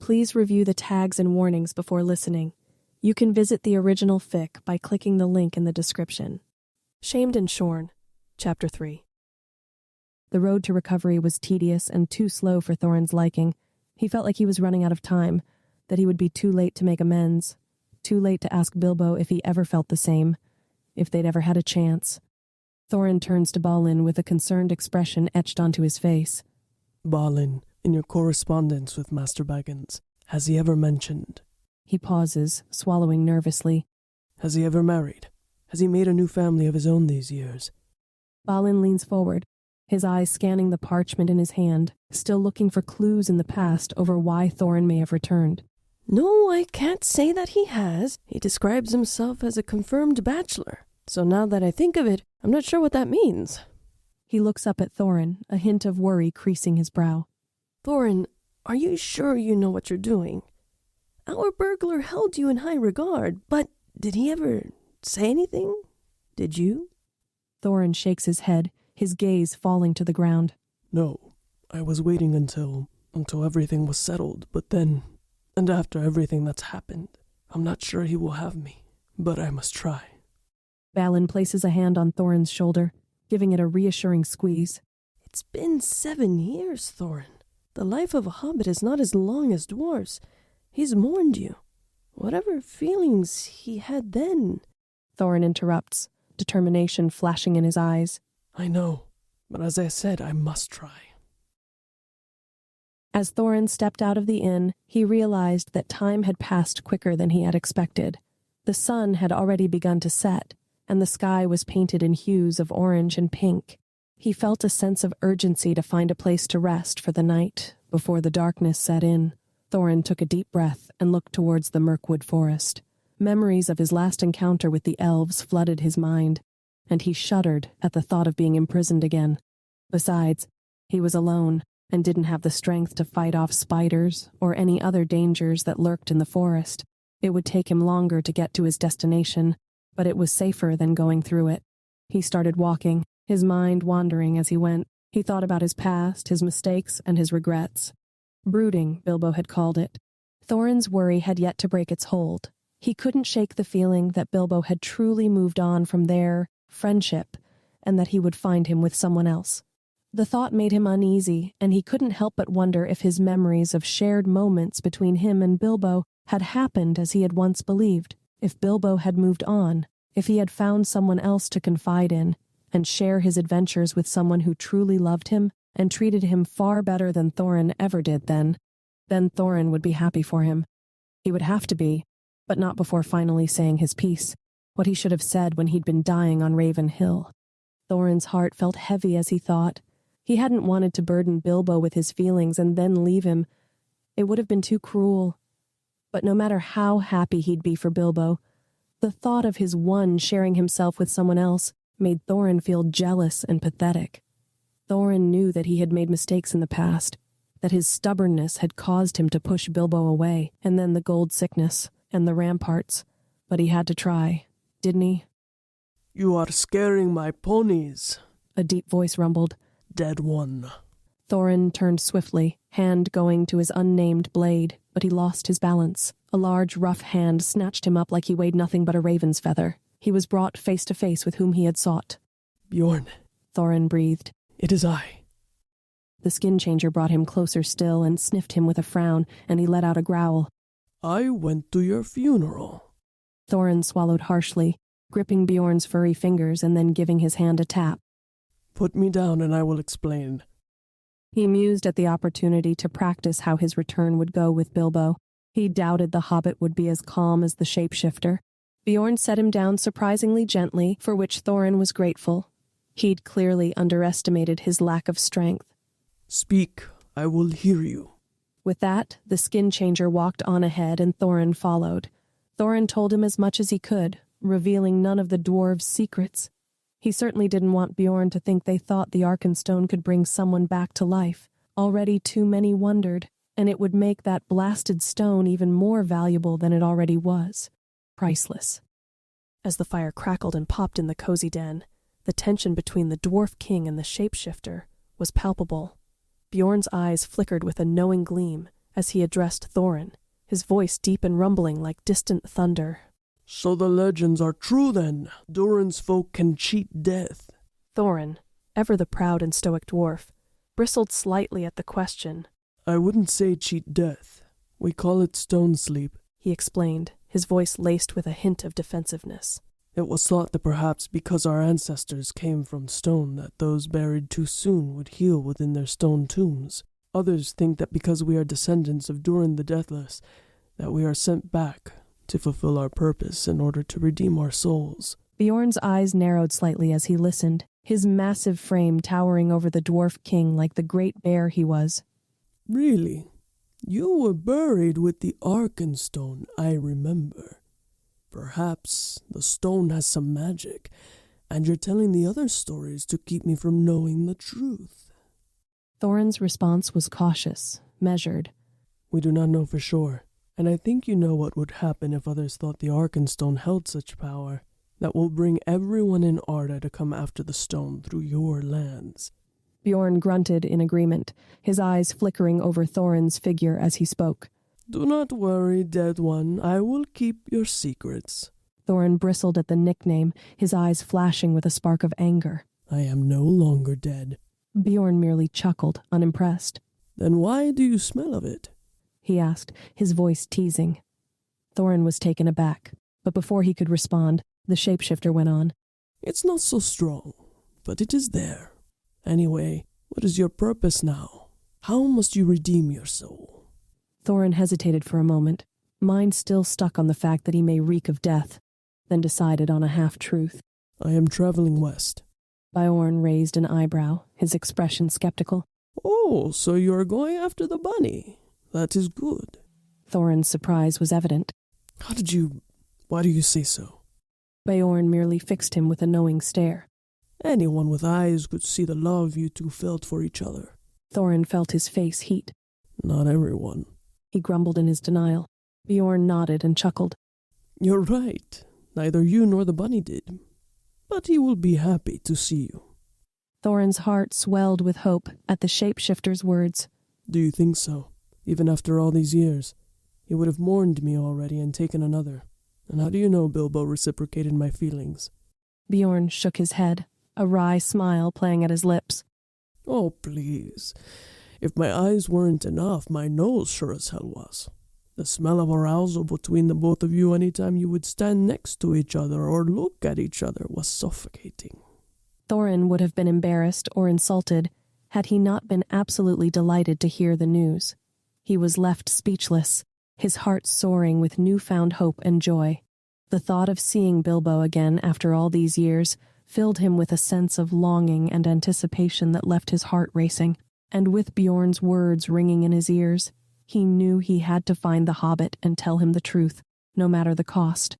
Please review the tags and warnings before listening. You can visit the original fic by clicking the link in the description. Shamed and Shorn, Chapter 3. The road to recovery was tedious and too slow for Thorin's liking. He felt like he was running out of time, that he would be too late to make amends, too late to ask Bilbo if he ever felt the same, if they'd ever had a chance. Thorin turns to Balin with a concerned expression etched onto his face. Balin, in your correspondence with Master Baggins, has he ever mentioned... He pauses, swallowing nervously. Has he ever married? Has he made a new family of his own these years? Balin leans forward, his eyes scanning the parchment in his hand, still looking for clues in the past over why Thorin may have returned. No, I can't say that he has. He describes himself as a confirmed bachelor. So now that I think of it, I'm not sure what that means. He looks up at Thorin, a hint of worry creasing his brow. Thorin, are you sure you know what you're doing? Our burglar held you in high regard, but did he ever say anything? Did you? Thorin shakes his head, his gaze falling to the ground. No, I was waiting until everything was settled, but then, and after everything that's happened, I'm not sure he will have me, but I must try. Balin places a hand on Thorin's shoulder, giving it a reassuring squeeze. It's been 7 years, Thorin. The life of a hobbit is not as long as dwarves. He's mourned you. Whatever feelings he had then... Thorin interrupts, determination flashing in his eyes. I know, but as I said, I must try. As Thorin stepped out of the inn, he realized that time had passed quicker than he had expected. The sun had already begun to set, and the sky was painted in hues of orange and pink. He felt a sense of urgency to find a place to rest for the night, before the darkness set in. Thorin took a deep breath and looked towards the Mirkwood forest. Memories of his last encounter with the elves flooded his mind, and he shuddered at the thought of being imprisoned again. Besides, he was alone and didn't have the strength to fight off spiders or any other dangers that lurked in the forest. It would take him longer to get to his destination, but it was safer than going through it. He started walking, his mind wandering as he went. He thought about his past, his mistakes, and his regrets. Brooding, Bilbo had called it. Thorin's worry had yet to break its hold. He couldn't shake the feeling that Bilbo had truly moved on from their friendship, and that he would find him with someone else. The thought made him uneasy, and he couldn't help but wonder if his memories of shared moments between him and Bilbo had happened as he had once believed, if Bilbo had moved on, if he had found someone else to confide in, and share his adventures with someone who truly loved him and treated him far better than Thorin ever did then Thorin would be happy for him. He would have to be, but not before finally saying his piece, what he should have said when he'd been dying on Raven Hill. Thorin's heart felt heavy as he thought. He hadn't wanted to burden Bilbo with his feelings and then leave him. It would have been too cruel. But no matter how happy he'd be for Bilbo, the thought of his one sharing himself with someone else made Thorin feel jealous and pathetic. Thorin knew that he had made mistakes in the past, that his stubbornness had caused him to push Bilbo away, and then the gold sickness, and the ramparts. But he had to try, didn't he? You are scaring my ponies, a deep voice rumbled. Dead one. Thorin turned swiftly, hand going to his unnamed blade, but he lost his balance. A large, rough hand snatched him up like he weighed nothing but a raven's feather. He was brought face to face with whom he had sought. Bjorn, Thorin breathed. It is I. The skin changer brought him closer still and sniffed him with a frown, and he let out a growl. I went to your funeral. Thorin swallowed harshly, gripping Bjorn's furry fingers and then giving his hand a tap. Put me down and I will explain. He mused at the opportunity to practice how his return would go with Bilbo. He doubted the Hobbit would be as calm as the shapeshifter. Bjorn set him down surprisingly gently, for which Thorin was grateful. He'd clearly underestimated his lack of strength. Speak, I will hear you. With that, the skin changer walked on ahead and Thorin followed. Thorin told him as much as he could, revealing none of the dwarves' secrets. He certainly didn't want Bjorn to think they thought the Arkenstone could bring someone back to life. Already too many wondered, and it would make that blasted stone even more valuable than it already was. Priceless. As the fire crackled and popped in the cozy den, the tension between the dwarf king and the shapeshifter was palpable. Bjorn's eyes flickered with a knowing gleam, as he addressed Thorin, his voice deep and rumbling like distant thunder. So the legends are true then. Durin's folk can cheat death. Thorin, ever the proud and stoic dwarf, bristled slightly at the question. I wouldn't say cheat death. We call it stone sleep, he explained, his voice laced with a hint of defensiveness. It was thought that perhaps because our ancestors came from stone that those buried too soon would heal within their stone tombs. Others think that because we are descendants of Durin the Deathless, that we are sent back to fulfill our purpose in order to redeem our souls. Bjorn's eyes narrowed slightly as he listened, his massive frame towering over the dwarf king like the great bear he was. Really? You were buried with the Arkenstone, I remember. Perhaps the stone has some magic, and you're telling the other stories to keep me from knowing the truth. Thorin's response was cautious, measured. We do not know for sure, and I think you know what would happen if others thought the Arkenstone held such power. That will bring everyone in Arda to come after the stone through your lands. Bjorn grunted in agreement, his eyes flickering over Thorin's figure as he spoke. Do not worry, dead one. I will keep your secrets. Thorin bristled at the nickname, his eyes flashing with a spark of anger. I am no longer dead. Bjorn merely chuckled, unimpressed. Then why do you smell of it? He asked, his voice teasing. Thorin was taken aback, but before he could respond, the shapeshifter went on. It's not so strong, but it is there. Anyway, what is your purpose now? How must you redeem your soul? Thorin hesitated for a moment, mind still stuck on the fact that he may reek of death, then decided on a half-truth. I am traveling west. Bjorn raised an eyebrow, his expression skeptical. Oh, so you are going after the bunny. That is good. Thorin's surprise was evident. Why do you say so? Bjorn merely fixed him with a knowing stare. Anyone with eyes could see the love you two felt for each other. Thorin felt his face heat. Not everyone. He grumbled in his denial. Bjorn nodded and chuckled. You're right. Neither you nor the bunny did. But he will be happy to see you. Thorin's heart swelled with hope at the shapeshifter's words. Do you think so? Even after all these years? He would have mourned me already and taken another. And how do you know Bilbo reciprocated my feelings? Bjorn shook his head, a wry smile playing at his lips. Oh, please. If my eyes weren't enough, my nose sure as hell was. The smell of arousal between the both of you any time you would stand next to each other or look at each other was suffocating. Thorin would have been embarrassed or insulted had he not been absolutely delighted to hear the news. He was left speechless, his heart soaring with newfound hope and joy. The thought of seeing Bilbo again after all these years filled him with a sense of longing and anticipation that left his heart racing. And with Bjorn's words ringing in his ears, he knew he had to find the Hobbit and tell him the truth, no matter the cost.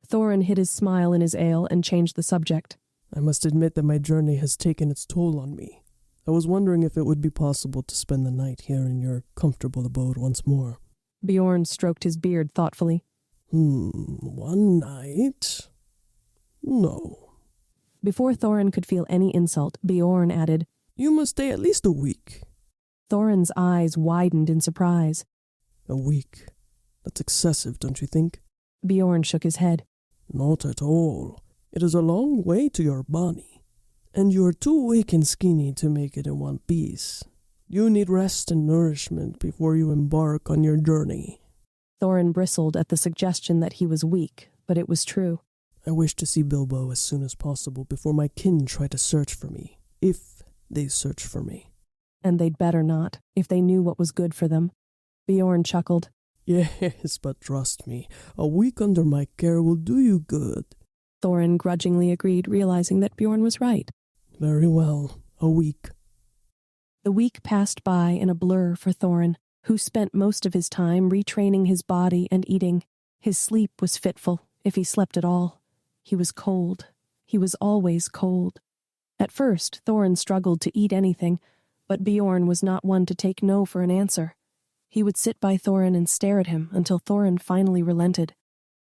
Thorin hid his smile in his ale and changed the subject. I must admit that my journey has taken its toll on me. I was wondering if it would be possible to spend the night here in your comfortable abode once more. Bjorn stroked his beard thoughtfully. 1 night? No. Before Thorin could feel any insult, Bjorn added, You must stay at least a week. Thorin's eyes widened in surprise. A week? That's excessive, don't you think? Bjorn shook his head. Not at all. It is a long way to your bunny, and you are too weak and skinny to make it in one piece. You need rest and nourishment before you embark on your journey. Thorin bristled at the suggestion that he was weak, but it was true. I wish to see Bilbo as soon as possible before my kin try to search for me, if they search for me. And they'd better not, if they knew what was good for them. Bjorn chuckled. Yes, but trust me, a week under my care will do you good. Thorin grudgingly agreed, realizing that Bjorn was right. Very well, a week. The week passed by in a blur for Thorin, who spent most of his time retraining his body and eating. His sleep was fitful, if he slept at all. He was cold. He was always cold. At first, Thorin struggled to eat anything, but Bjorn was not one to take no for an answer. He would sit by Thorin and stare at him until Thorin finally relented.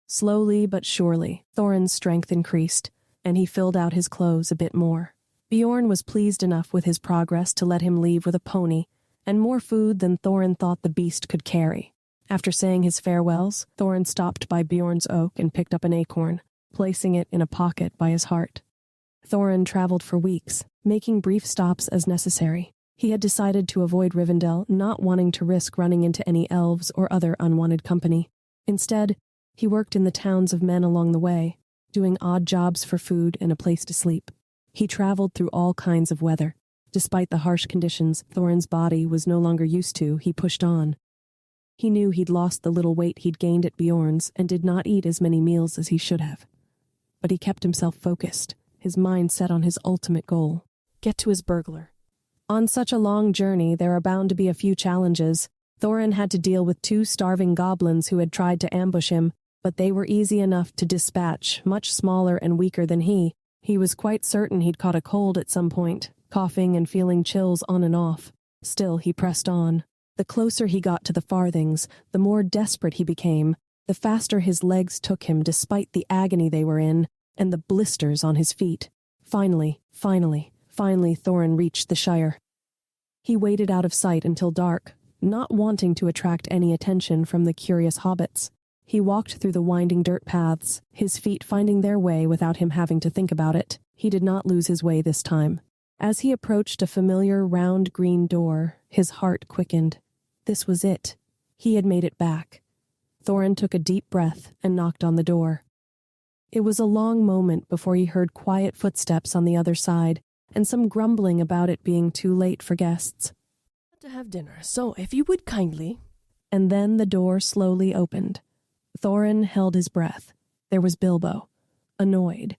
Slowly but surely, Thorin's strength increased, and he filled out his clothes a bit more. Bjorn was pleased enough with his progress to let him leave with a pony, and more food than Thorin thought the beast could carry. After saying his farewells, Thorin stopped by Bjorn's oak and picked up an acorn, placing it in a pocket by his heart. Thorin traveled for weeks, making brief stops as necessary. He had decided to avoid Rivendell, not wanting to risk running into any elves or other unwanted company. Instead, he worked in the towns of men along the way, doing odd jobs for food and a place to sleep. He traveled through all kinds of weather. Despite the harsh conditions Thorin's body was no longer used to, he pushed on. He knew he'd lost the little weight he'd gained at Bjorn's and did not eat as many meals as he should have. But he kept himself focused, his mind set on his ultimate goal: get to his burglar. On such a long journey, there are bound to be a few challenges. Thorin had to deal with 2 starving goblins who had tried to ambush him, but they were easy enough to dispatch, much smaller and weaker than he. He was quite certain he'd caught a cold at some point, coughing and feeling chills on and off. Still, he pressed on. The closer he got to the farthings, the more desperate he became, the faster his legs took him despite the agony they were in, and the blisters on his feet. Finally, Thorin reached the Shire. He waited out of sight until dark, not wanting to attract any attention from the curious hobbits. He walked through the winding dirt paths, his feet finding their way without him having to think about it. He did not lose his way this time. As he approached a familiar round green door, his heart quickened. This was it. He had made it back. Thorin took a deep breath and knocked on the door. It was a long moment before he heard quiet footsteps on the other side, and some grumbling about it being too late for guests. To have dinner, so if you would kindly... And then the door slowly opened. Thorin held his breath. There was Bilbo, annoyed,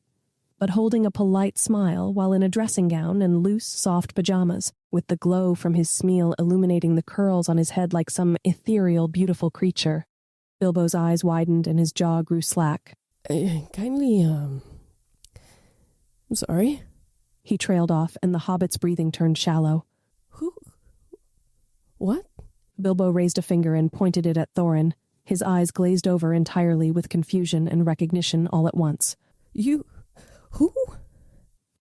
but holding a polite smile while in a dressing gown and loose, soft pajamas, with the glow from his smile illuminating the curls on his head like some ethereal, beautiful creature. Bilbo's eyes widened and his jaw grew slack. I'm sorry. He trailed off, and the hobbit's breathing turned shallow. Who? What? Bilbo raised a finger and pointed it at Thorin. His eyes glazed over entirely with confusion and recognition all at once. You... who?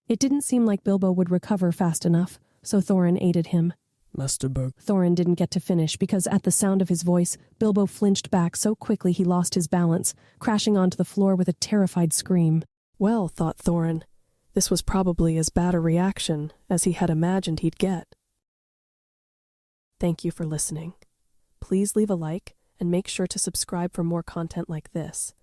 It didn't seem like Bilbo would recover fast enough, so Thorin aided him. Master Berg. Thorin didn't get to finish because at the sound of his voice, Bilbo flinched back so quickly he lost his balance, crashing onto the floor with a terrified scream. Well, thought Thorin, this was probably as bad a reaction as he had imagined he'd get. Thank you for listening. Please leave a like and make sure to subscribe for more content like this.